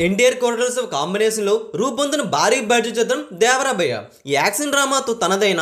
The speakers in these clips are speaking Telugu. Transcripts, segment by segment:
ఎన్టీఆర్ కొరటాల కాంబినేషన్ లో రూపొందిన భారీ బడ్జెట్ చిత్రం దేవరాబయ్య. ఈ యాక్షన్ డ్రామాతో తనదైన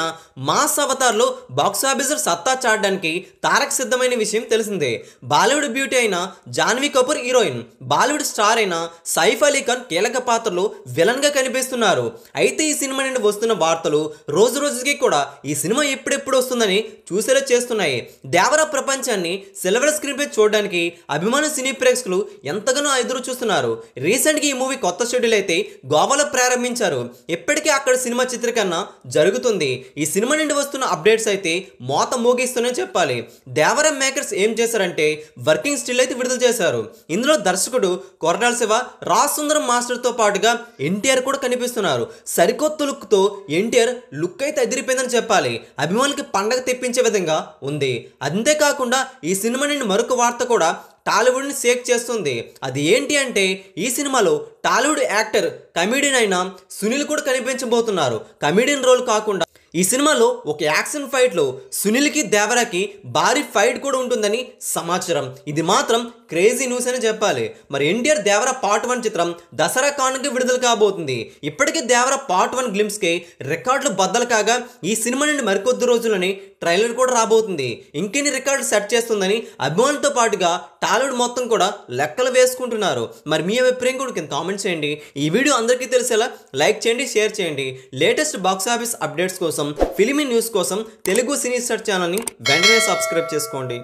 మాస్ అవతార్లో బాక్సాఫీస్ సత్తా చాటడానికి తారక్ సిద్ధమైన విషయం తెలిసిందే. బాలీవుడ్ బ్యూటీ అయిన జాన్వీ కపూర్ హీరోయిన్, బాలీవుడ్ స్టార్ అయిన సైఫ్ అలీ ఖాన్ కీలక పాత్రలో విలన్ గా కనిపిస్తున్నారు. అయితే ఈ సినిమా నుండి వస్తున్న వార్తలు రోజు రోజుకి కూడా ఈ సినిమా ఎప్పుడెప్పుడు వస్తుందని చూసేలా చేస్తున్నాయి. దేవరా ప్రపంచాన్ని సిల్వర్ స్క్రీన్ పై చూడడానికి అభిమాన సినీ ప్రేక్షకులు ఎంతగానో ఎదురు చూస్తున్నారు. రీసెంట్గా ఈ మూవీ కొత్త షెడ్యూల్ అయితే గోవాలో ప్రారంభించారు. ఇప్పటికే అక్కడ సినిమా చిత్రీకరణ జరుగుతుంది. ఈ సినిమా నుండి వస్తున్న అప్డేట్స్ అయితే మోత మోగిస్తూనే చెప్పాలి. దేవరా మేకర్స్ ఏం చేశారంటే వర్కింగ్ స్టిల్ అయితే విడుదల చేశారు. ఇందులో దర్శకుడు కొరటాల శివ, రాజ్ సుందరం మాస్టర్తో పాటుగా ఎన్టీఆర్ కూడా కనిపిస్తున్నారు. సరికొత్త లుక్తో ఎన్టీఆర్ లుక్ అయితే అదిరిపోయిందని చెప్పాలి. అభిమానులకి పండగ తెప్పించే విధంగా ఉంది. అంతేకాకుండా ఈ సినిమా నుండి మరొక వార్త కూడా టాలీవుడ్ని షేక్ చేస్తుంది. అది ఏంటి అంటే ఈ సినిమాలో టాలీవుడ్ యాక్టర్, కమెడియన్ అయిన సునీల్ కూడా కనిపించబోతున్నారు. కమెడియన్ రోల్ కాకుండా ఈ సినిమాలో ఒక యాక్షన్ ఫైట్లో సునీల్కి దేవరాకి భారీ ఫైట్ కూడా ఉంటుందని సమాచారం. ఇది మాత్రం క్రేజీ న్యూస్ అని చెప్పాలి. మరి ఎన్టీఆర్ దేవరా పార్ట్ 1 చిత్రం దసరా కానుక విడుదల కాబోతుంది. ఇప్పటికే దేవరా పార్ట్ 1 గ్లింప్స్కి రికార్డులు బద్దలు కాగా ఈ సినిమా నుండి మరికొద్ది రోజులని ట్రైలర్ కూడా రాబోతుంది. ఇంకెన్ని రికార్డు సెట్ చేస్తుందని అభిమానులతో పాటుగా టాలీవుడ్ మొత్తం కూడా లెక్కలు వేసుకుంటున్నారు. మరి మీ అభిప్రాయం కూడా కింద కామెంట్ చేయండి. ఈ వీడియో అందరికీ తెలిసేలా లైక్ చేయండి, షేర్ చేయండి. లేటెస్ట్ బాక్స్ ఆఫీస్ అప్డేట్స్ కోసం, ఫిలిమీ న్యూస్ కోసం తెలుగు సినీ సెర్చ్ ఛానల్ని వెంటనే సబ్స్క్రైబ్ చేసుకోండి.